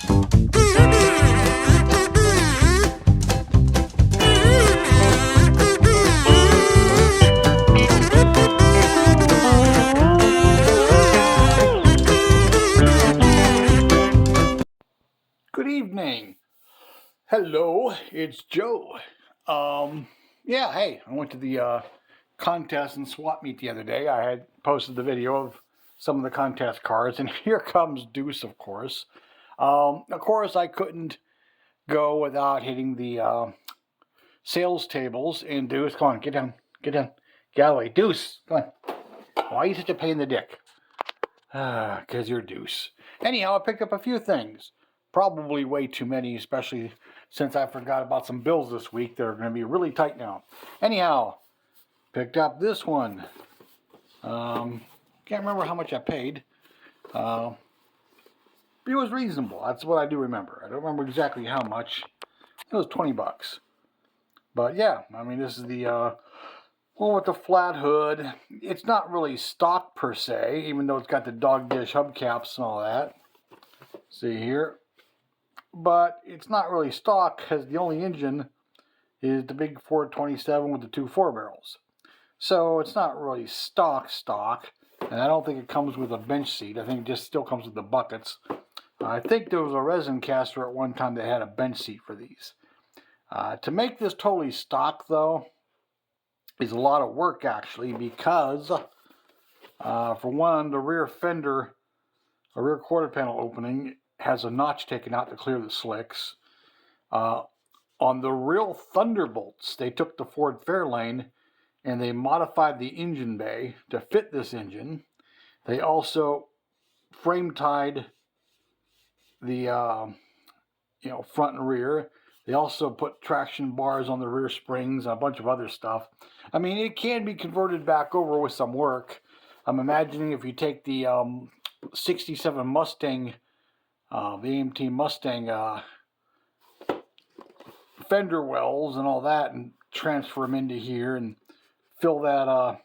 Good evening. Hello, it's Joe. Yeah, hey, I went to the contest and swap meet the other day. I had posted the video of some of the contest cars, and here comes Deuce, of course. Of course, I couldn't go without hitting the sales tables. And Deuce, come on, get down, get out of the way. Deuce, come on. Why are you such a pain in the dick? Because you're Deuce. Anyhow, I picked up a few things. Probably way too many, especially since I forgot about some bills this week that are going to be really tight now. Anyhow, picked up this one. Can't remember how much I paid. It was reasonable. That's what I do remember. I don't remember exactly how much. It was 20 bucks. But yeah, I mean, this is the one with the flat hood. It's not really stock per se, even though it's got the dog dish hubcaps and all that. See here. But it's not really stock because the only engine is the big 427 with the two 4-barrels. So it's not really stock, and I don't think it comes with a bench seat. I think it just still comes with the buckets. I think there was a resin caster at one time that had a bench seat for these. To make this totally stock, though, is a lot of work, actually, because, for one, the rear fender, a rear quarter panel opening, has a notch taken out to clear the slicks. On the real Thunderbolts, they took the Ford Fairlane and they modified the engine bay to fit this engine. They also frame tied the front and rear. They also put traction bars on the rear springs and a bunch of other stuff. I mean, it can be converted back over with some work. I'm imagining if you take the 67 Mustang, the AMT Mustang fender wells and all that, and transfer them into here and fill that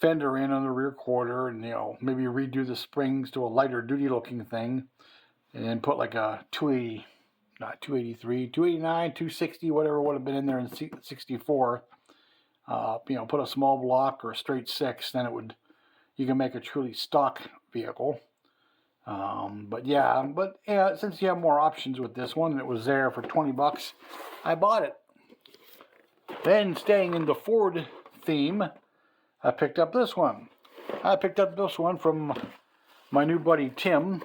fender in on the rear quarter, and maybe redo the springs to a lighter duty looking thing, and put like a 280, not 283, 289, 260, whatever would have been in there in 64. Put a small block or a straight 6, then you can make a truly stock vehicle. But since you have more options with this one, and it was there for 20 bucks, I bought it. Then, staying in the Ford theme, I picked up this one. I picked up this one from my new buddy Tim.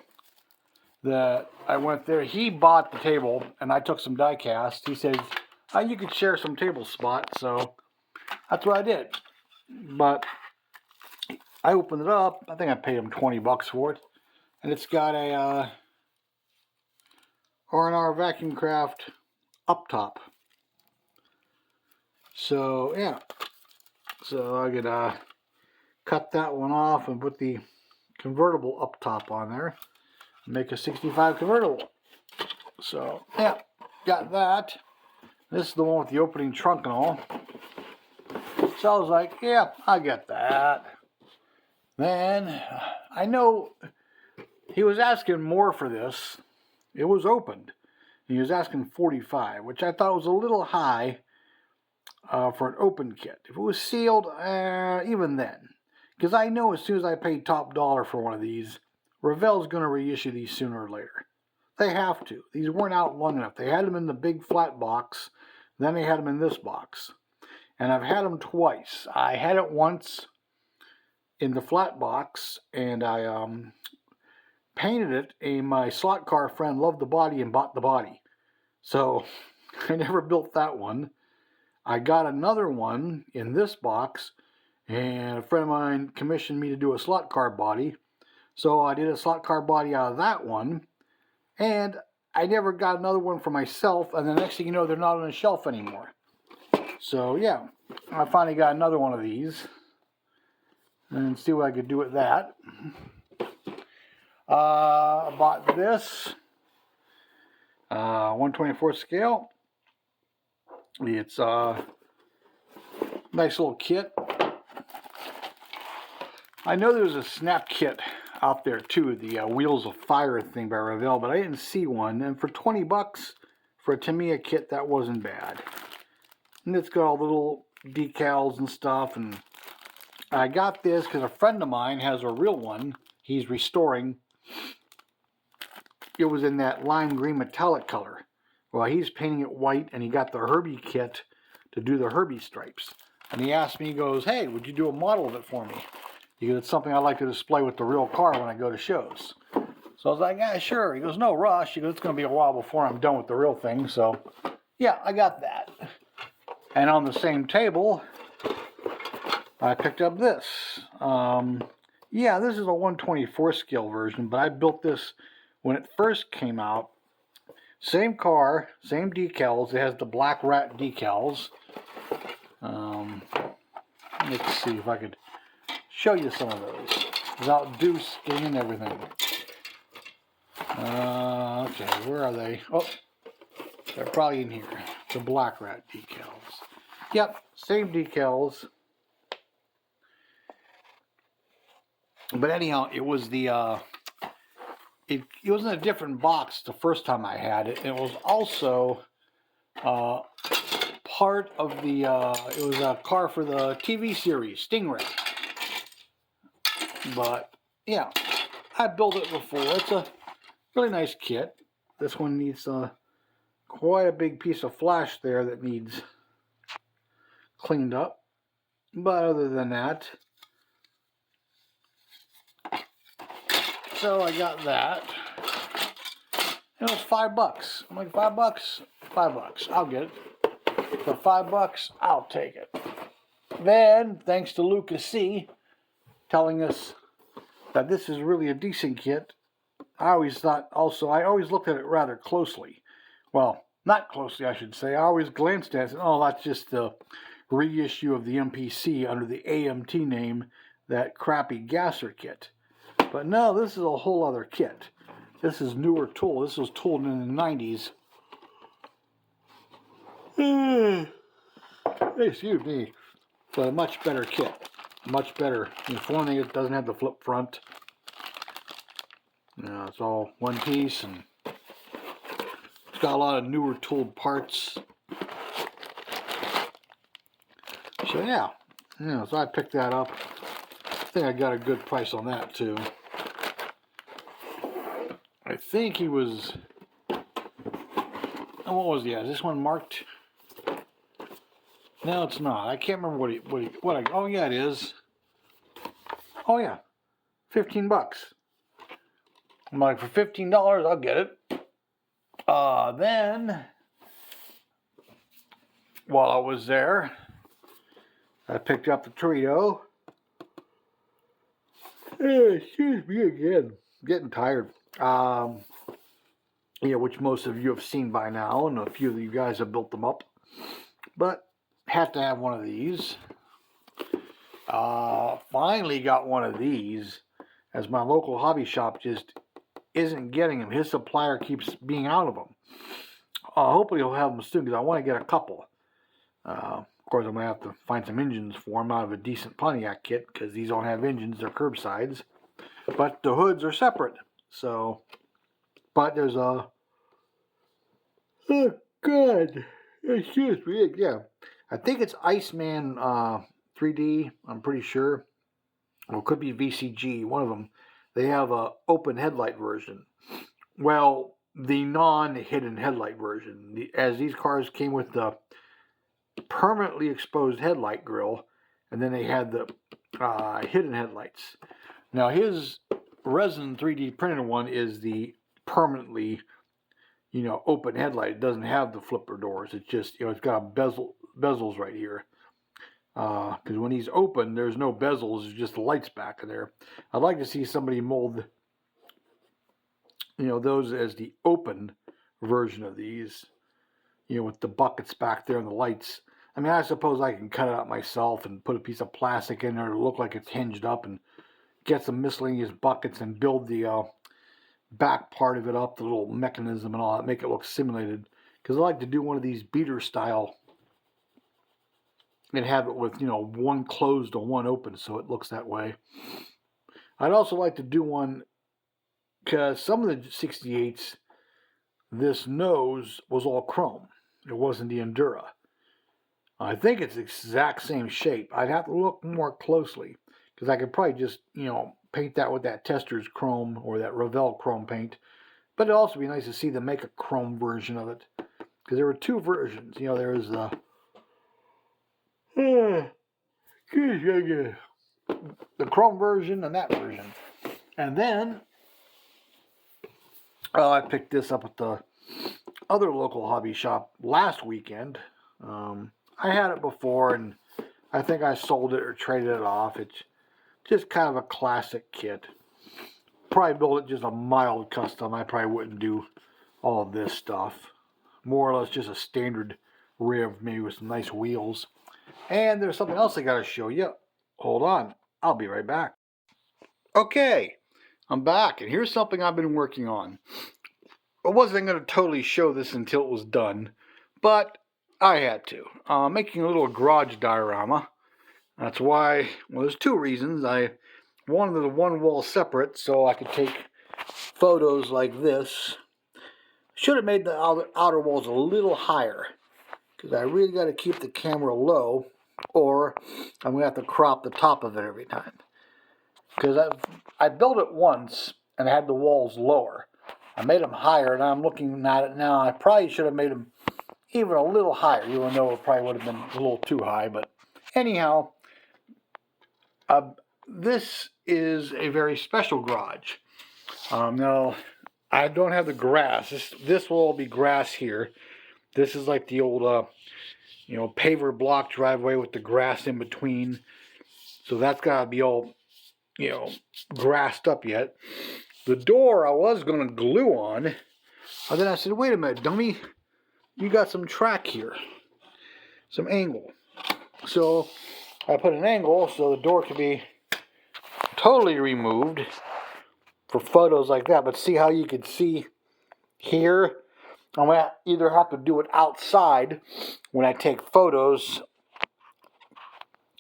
That I went there. He bought the table, and I took some die cast. He said, you could share some table spots, so that's what I did. But I opened it up. I think I paid him 20 bucks for it. And it's got a R&R Vacuum Craft up top. So, yeah. So I could cut that one off and put the convertible up top on there. Make a 65 convertible. So, yeah. Got that. This is the one with the opening trunk and all. So I was like, yeah, I get that. Then, I know he was asking more for this. It was opened. He was asking $45, which I thought was a little high for an open kit. If it was sealed, even then. Because I know as soon as I pay top dollar for one of these, Revell's going to reissue these sooner or later. They have to. These weren't out long enough. They had them in the big flat box. Then they had them in this box. And I've had them twice. I had it once in the flat box, and I painted it, and my slot car friend loved the body and bought the body. So I never built that one. I got another one in this box, and a friend of mine commissioned me to do a slot car body. So I did a slot car body out of that one, and I never got another one for myself, and the next thing you know, they're not on the shelf anymore. So yeah, I finally got another one of these, and see what I could do with that. I bought this 1/24 scale. It's a nice little kit. I know there's a snap kit out there too, the Wheels of Fire thing by Revell, but I didn't see one. And for 20 bucks for a Tamiya kit, that wasn't bad. And it's got all the little decals and stuff. And I got this because a friend of mine has a real one. He's restoring. It was in that lime green metallic color. Well, he's painting it white, and he got the Herbie kit to do the Herbie stripes. And he asked me, he goes, hey, would you do a model of it for me? He goes, it's something I like to display with the real car when I go to shows. So I was like, yeah, sure. He goes, no rush. He goes, it's going to be a while before I'm done with the real thing. So, yeah, I got that. And on the same table, I picked up this. Yeah, this is a 124 scale version, but I built this when it first came out. Same car, same decals. It has the Black Rat decals. Let's see if I could show you some of those without Deuce getting in everything. Okay, where are they? Oh, they're probably in here. The Black Rat decals. Yep, same decals. But anyhow, it was the it was in a different box the first time I had it. It was also part of the it was a car for the TV series Stingray. But yeah, I built it before. It's a really nice kit. This one needs quite a big piece of flash there that needs cleaned up. But other than that, so I got that. It was $5. I'm like, $5? $5. I'll get it. For $5, I'll take it. Then, thanks to Lucas C. telling us that this is really a decent kit, I always looked at it rather closely. Well, not closely, I should say. I always glanced at it and said, oh, that's just the reissue of the MPC under the AMT name, that crappy Gasser kit. But no, this is a whole other kit. This is newer tool. This was tooled in the 90s. Excuse me. But a much better kit. Much better. For one thing, it doesn't have the flip front. You know, it's all one piece, and it's got a lot of newer tooled parts. So yeah, so I picked that up. I think I got a good price on that too. I think he was. Oh, what was he? Is this one marked? No, it's not. I can't remember oh yeah, it is. Oh yeah, $15. I'm like, for $15, I'll get it. Then, while I was there, I picked up the Torito. Excuse me again. I'm getting tired. Yeah, which most of you have seen by now, and a few of you guys have built them up. But had to have one of these. Finally got one of these, as my local hobby shop just isn't getting them. His supplier keeps being out of them. Hopefully he'll have them soon, because I want to get a couple. Of course, I'm going to have to find some engines for them out of a decent Pontiac kit, because these don't have engines, they're curbsides. But the hoods are separate. So, but there's a... Oh, God. Excuse me. Yeah. I think it's Iceman 3D, I'm pretty sure. Or it could be VCG, one of them. They have a open headlight version. Well, the non-hidden headlight version. As these cars came with the permanently exposed headlight grille, and then they had the hidden headlights. Now his resin 3D printed one is the permanently, open headlight. It doesn't have the flipper doors. It's just, it's got bezels right here. Because when he's open, there's no bezels. There's just the lights back in there. I'd like to see somebody mold, those as the open version of these, with the buckets back there and the lights. I mean, I suppose I can cut it out myself and put a piece of plastic in there to look like it's hinged up, and get some miscellaneous buckets and build the back part of it up, the little mechanism and all that, make it look simulated. Because I like to do one of these beater style and have it with, one closed and one open, so it looks that way. I'd also like to do one because some of the 68s, this nose was all chrome. It wasn't the Endura. I think it's the exact same shape. I'd have to look more closely because I could probably just, paint that with that Tester's chrome or that Revell chrome paint. But it'd also be nice to see them make a chrome version of it because there were two versions. There was the chrome version and that version. And then I picked this up at the other local hobby shop last weekend. I had it before, and I think I sold it or traded it off. It's just kind of a classic kit. Probably build it just a mild custom. I probably wouldn't do all of this stuff. More or less just a standard Riv, maybe with some nice wheels. And there's something else I got to show you. Hold on. I'll be right back. Okay, I'm back, and here's something I've been working on. I wasn't going to totally show this until it was done, but I had to. Making a little garage diorama. That's why, well, there's two reasons. I wanted the one wall separate so I could take photos like this. Should have made the outer walls a little higher because I really got to keep the camera low, or I'm going to have to crop the top of it every time. Because I built it once and I had the walls lower. I made them higher, and I'm looking at it now. I probably should have made them even a little higher, even though it probably would have been a little too high. But anyhow, this is a very special garage. Now, I don't have the grass. This will all be grass here. This is like the old, paver block driveway with the grass in between. So that's got to be all, grassed up yet. The door I was going to glue on. And then I said, wait a minute, dummy. You got some track here. Some angle. So I put an angle so the door could be totally removed for photos like that. But see how you can see here? I'm going to either have to do it outside when I take photos,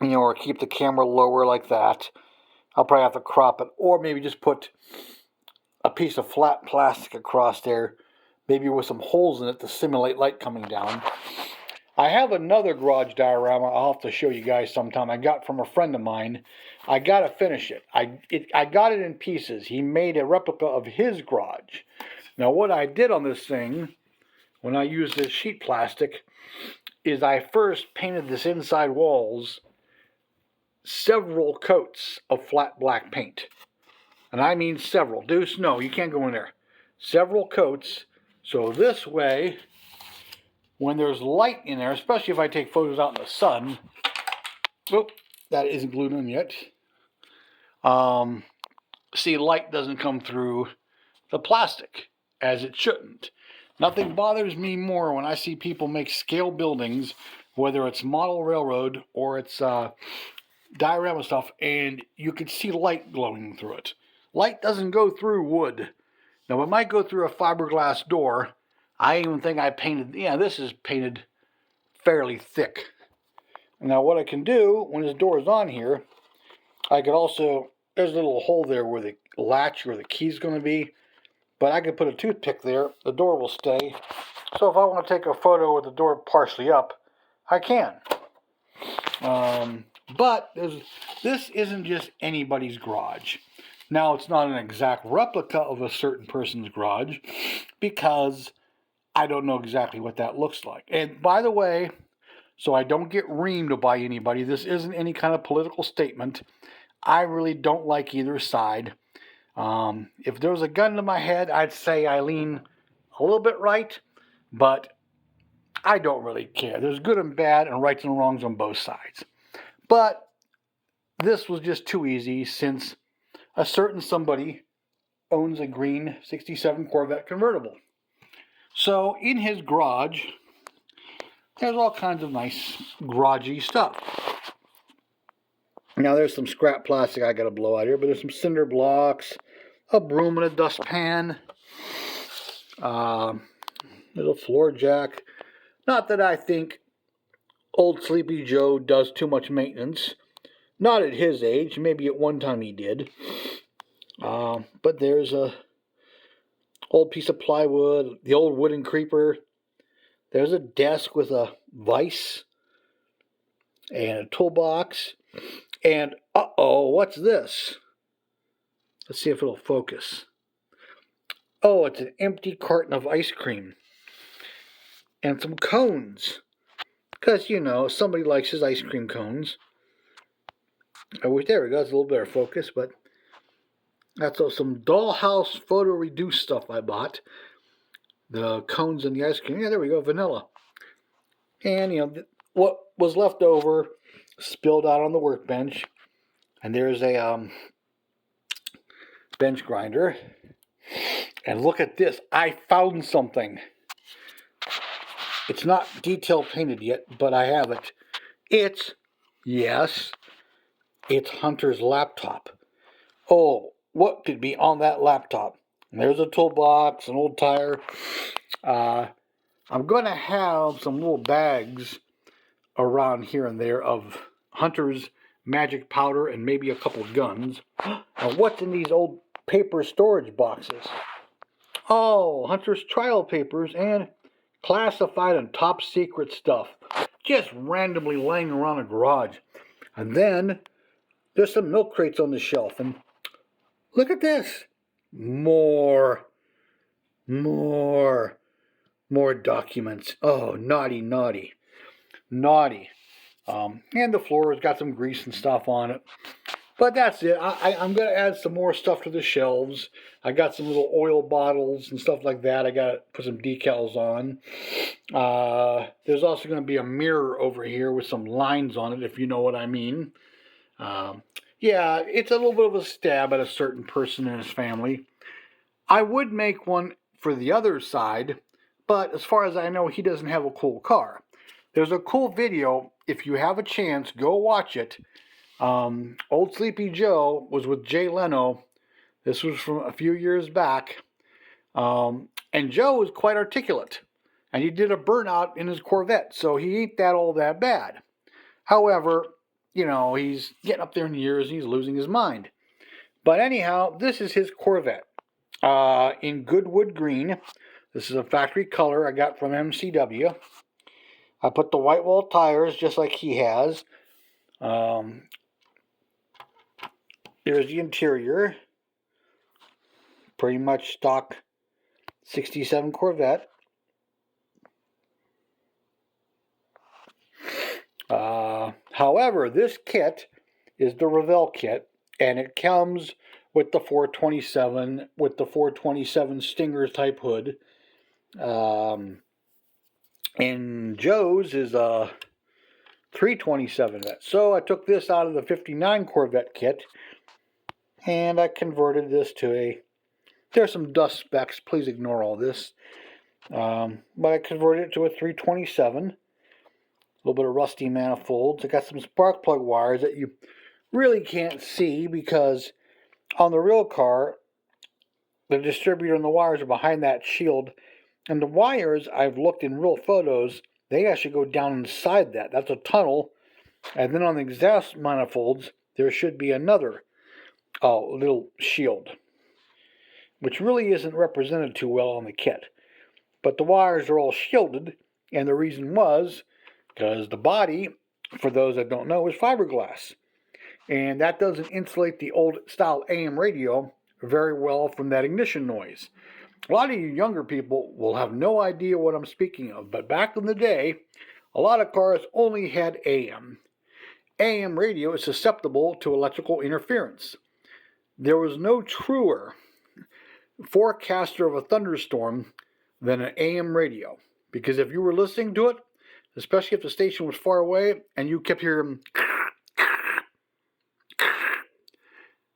or keep the camera lower like that. I'll probably have to crop it, or maybe just put a piece of flat plastic across there, maybe with some holes in it to simulate light coming down. I have another garage diorama I'll have to show you guys sometime. I got from a friend of mine. I got to finish it. I got it in pieces. He made a replica of his garage. Now what I did on this thing, when I used this sheet plastic, is I first painted this inside walls several coats of flat black paint. And I mean several. Deuce, no, you can't go in there. Several coats. So this way, when there's light in there, especially if I take photos out in the sun, oop, that isn't glued in yet. See, light doesn't come through the plastic, as it shouldn't. Nothing bothers me more when I see people make scale buildings, whether it's model railroad or it's diorama stuff, and you can see light glowing through it. Light doesn't go through wood. Now, it might go through a fiberglass door. I even think I painted, this is painted fairly thick. Now, what I can do when this door is on here, I could also, there's a little hole there where the latch or the key's going to be, but I could put a toothpick there. The door will stay. So if I want to take a photo with the door partially up, I can. But this isn't just anybody's garage. Now, it's not an exact replica of a certain person's garage because I don't know exactly what that looks like. And by the way, so I don't get reamed by anybody, this isn't any kind of political statement. I really don't like either side. If there was a gun to my head, I'd say I lean a little bit right, but I don't really care. There's good and bad and rights and wrongs on both sides. But this was just too easy since a certain somebody owns a green 67 Corvette convertible. So in his garage, there's all kinds of nice garagey stuff. Now there's some scrap plastic I got to blow out here, but there's some cinder blocks, a broom and a dustpan. There's a floor jack. Not that I think old Sleepy Joe does too much maintenance. Not at his age. Maybe at one time he did. But there's a old piece of plywood, the old wooden creeper. There's a desk with a vise and a toolbox. And, what's this? Let's see if it'll focus. Oh, it's an empty carton of ice cream. And some cones. Because, somebody likes his ice cream cones. There we go, it's a little better focus, but that's some dollhouse photo reduced stuff I bought. The cones and the ice cream. Yeah, there we go, vanilla. And, what was left over spilled out on the workbench. And there's a bench grinder. And look at this. I found something. It's not detail painted yet, but I have it. It's Hunter's laptop. Oh, what could be on that laptop? And there's a toolbox, an old tire. I'm going to have some little bags around here and there of Hunter's magic powder and maybe a couple of guns. Now, what's in these old paper storage boxes? Oh, Hunter's trial papers and classified and top secret stuff. Just randomly laying around a garage. And then there's some milk crates on the shelf. And look at this. More documents. Oh, naughty. And the floor has got some grease and stuff on it. But that's it. I'm going to add some more stuff to the shelves. I got some little oil bottles and stuff like that. I got to put some decals on. There's also going to be a mirror over here with some lines on it, if you know what I mean. Yeah, it's a little bit of a stab at a certain person in his family. I would make one for the other side, but as far as I know, he doesn't have a cool car. There's a cool video. If you have a chance, go watch it. Old Sleepy Joe was with Jay Leno. This was from a few years back. And Joe was quite articulate. And he did a burnout in his Corvette, so he ain't all that bad. However, he's getting up there in years and he's losing his mind. But anyhow, this is his Corvette. In Goodwood Green. This is a factory color I got from MCW. I put the white wall tires just like he has. There's the interior. Pretty much stock 67 Corvette. However, this kit is the Revell kit, and it comes with the 427 Stinger type hood. And Joe's is a 327 Vette. So I took this out of the 59 Corvette kit, and I converted this to there's some dust specks, please ignore all this. But I converted it to a 327. A little bit of rusty manifolds. I got some spark plug wires that you really can't see because on the real car, the distributor and the wires are behind that shield. And the wires, I've looked in real photos, they actually go down inside that. That's a tunnel. And then on the exhaust manifolds, there should be another little shield, which really isn't represented too well on the kit. But the wires are all shielded, and the reason was because the body, for those that don't know, is fiberglass. And that doesn't insulate the old style AM radio very well from that ignition noise. A lot of you younger people will have no idea what I'm speaking of, but back in the day, a lot of cars only had AM. AM radio is susceptible to electrical interference. There was no truer forecaster of a thunderstorm than an AM radio, because if you were listening to it, especially if the station was far away and you kept hearing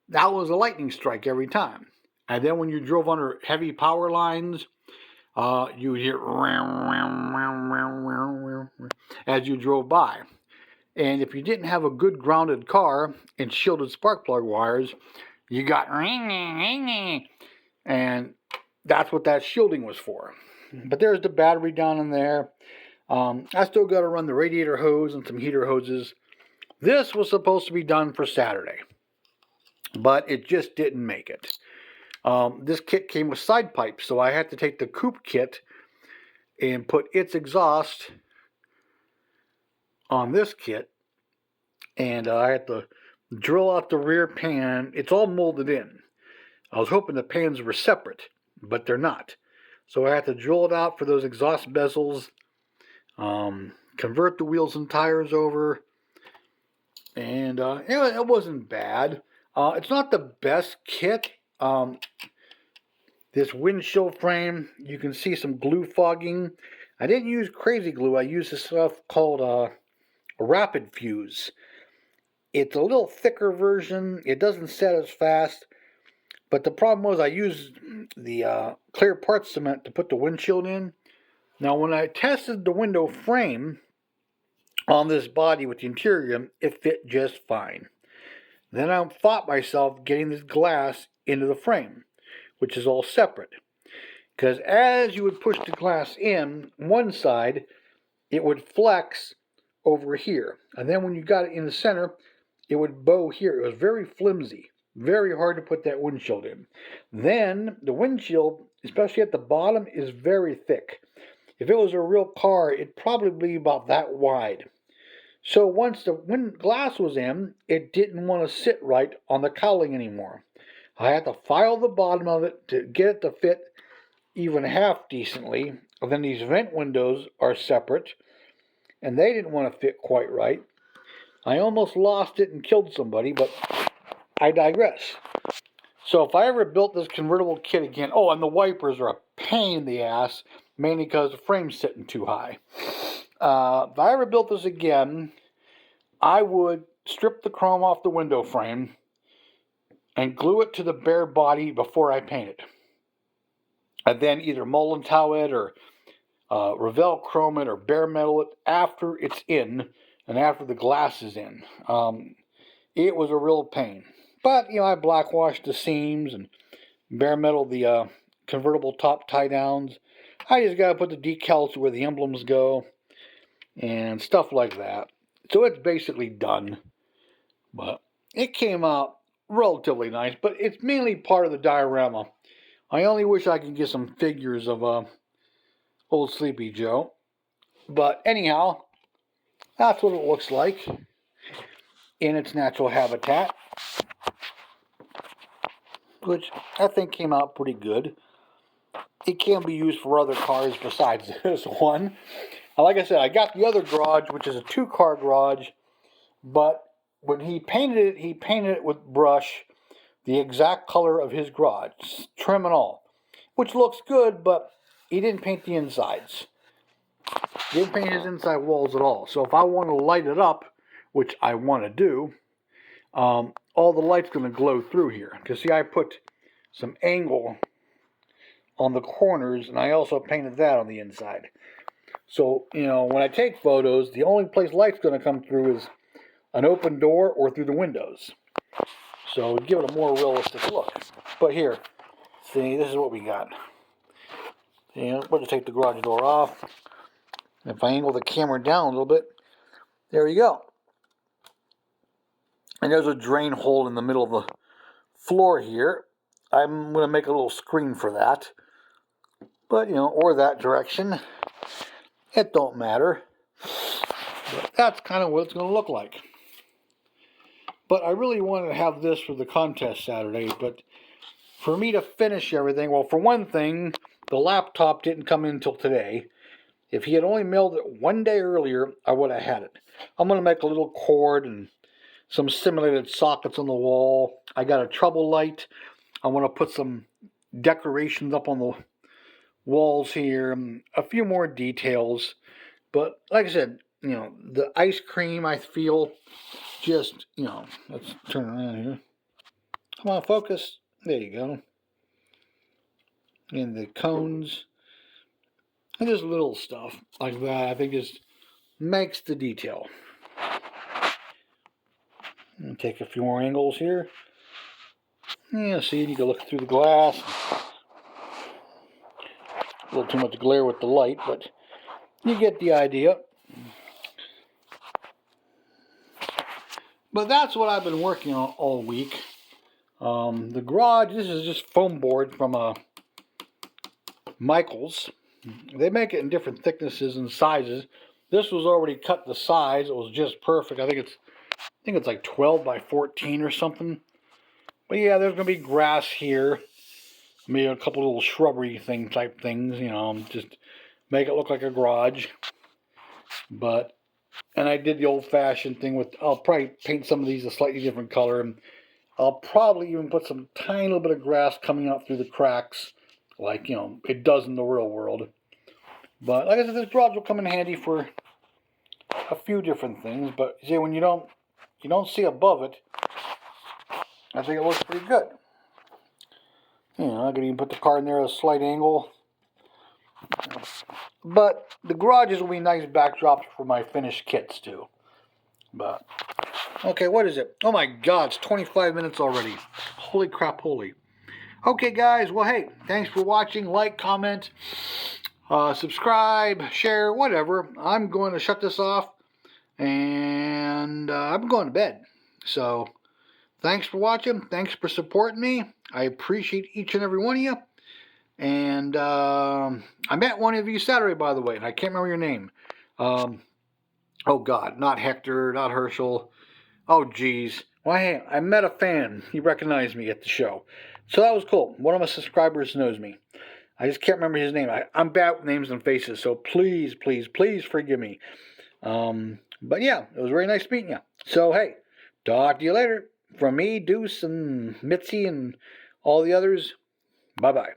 that was a lightning strike every time. And then when you drove under heavy power lines, you would hear as you drove by. And if you didn't have a good grounded car and shielded spark plug wires, you got and that's what that shielding was for. But there's the battery down in there. I still got to run the radiator hose and some heater hoses. This was supposed to be done for Saturday. but it just didn't make it. This kit came with side pipes, so I had to take the coupe kit and put its exhaust on this kit, and I had to drill out the rear pan. It's all molded in. I was hoping the pans were separate, but they're not. So I had to drill it out for those exhaust bezels, convert the wheels and tires over, and it wasn't bad. It's not the best kit. This windshield frame, you can see some glue fogging. I didn't use crazy glue. I used this stuff called a rapid fuse. It's a little thicker version. It doesn't set as fast. But the problem was I used the clear part cement to put the windshield in. Now when I tested the window frame on this body with the interior, it fit just fine. Then I fought myself getting this glass into the frame, which is all separate. Because as you would push the glass in, one side, it would flex over here. And then when you got it in the center, it would bow here. It was very flimsy. Very hard to put that windshield in. Then the windshield, especially at the bottom, is very thick. If it was a real car, it'd probably be about that wide. So once the glass was in, it didn't want to sit right on the cowling anymore. I had to file the bottom of it to get it to fit even half decently. And then these vent windows are separate, and they didn't want to fit quite right. I almost lost it and killed somebody, but I digress. So if I ever built this convertible kit again, and the wipers are a pain in the ass, mainly because the frame's sitting too high. If I ever built this again, I would strip the chrome off the window frame and glue it to the bare body before I paint it. And then either Molentow it or Revell chrome it or bare metal it after it's in and after the glass is in. It was a real pain. But, I blackwashed the seams and bare metal the convertible top tie downs. I just got to put the decals where the emblems go and stuff like that. So it's basically done. But it came out relatively nice, but it's mainly part of the diorama. I only wish I could get some figures of old Sleepy Joe. But anyhow, that's what it looks like in its natural habitat, which I think came out pretty good. It can be used for other cars besides this one. Like I said, I got the other garage, which is a 2-car garage, but when he painted it with brush, the exact color of his garage, trim and all, which looks good, but he didn't paint the insides. He didn't paint his inside walls at all. So if I want to light it up, which I want to do, all the light's going to glow through here. Because see, I put some angle on the corners, and I also painted that on the inside. So, when I take photos, the only place light's going to come through is an open door or through the windows. So, give it a more realistic look. But here, see, this is what we got. We'll just take the garage door off. If I angle the camera down a little bit, there you go. And there's a drain hole in the middle of the floor here. I'm going to make a little screen for that. But, or that direction. It don't matter. But that's kind of what it's going to look like. But I really wanted to have this for the contest Saturday. But for me to finish everything, well, for one thing, the laptop didn't come in until today. If he had only mailed it one day earlier, I would have had it. I'm going to make a little cord and some simulated sockets on the wall. I got a trouble light. I want to put some decorations up on the walls here, and a few more details. But like I said, the ice cream, I feel just, let's turn around here. Come on, focus. There you go. And the cones. And just little stuff like that, I think just makes the detail. And take a few more angles here. Yeah, see, you can look through the glass. A little too much glare with the light, but you get the idea. But that's what I've been working on all week. The garage, this is just foam board from Michaels. They make it in different thicknesses and sizes. This was already cut to size. It was just perfect. I think it's like 12 by 14 or something. But yeah, there's gonna be grass here. Maybe a couple little shrubbery type things, just make it look like a garage. And I did the old-fashioned thing with, I'll probably paint some of these a slightly different color, and I'll probably even put some tiny little bit of grass coming out through the cracks, like, it does in the real world. But like I said, this garage will come in handy for a few different things, but see, when you don't see above it, I think it looks pretty good. I could even put the car in there at a slight angle. But the garages will be nice backdrops for my finished kits too. But, okay, what is it? Oh my God, it's 25 minutes already. Holy crap, holy. Okay, guys, well, hey, thanks for watching. Like, comment, subscribe, share, whatever. I'm going to shut this off, and I'm going to bed. So, thanks for watching. Thanks for supporting me. I appreciate each and every one of you. And I met one of you Saturday, by the way, and I can't remember your name. Oh, God, not Hector, not Herschel. Oh, geez. Well, hey, I met a fan. He recognized me at the show. So that was cool. One of my subscribers knows me. I just can't remember his name. I'm bad with names and faces, so please, please, please forgive me. But yeah, it was very nice meeting you. So, hey, talk to you later. From me, Deuce, and Mitzi, and all the others, bye-bye.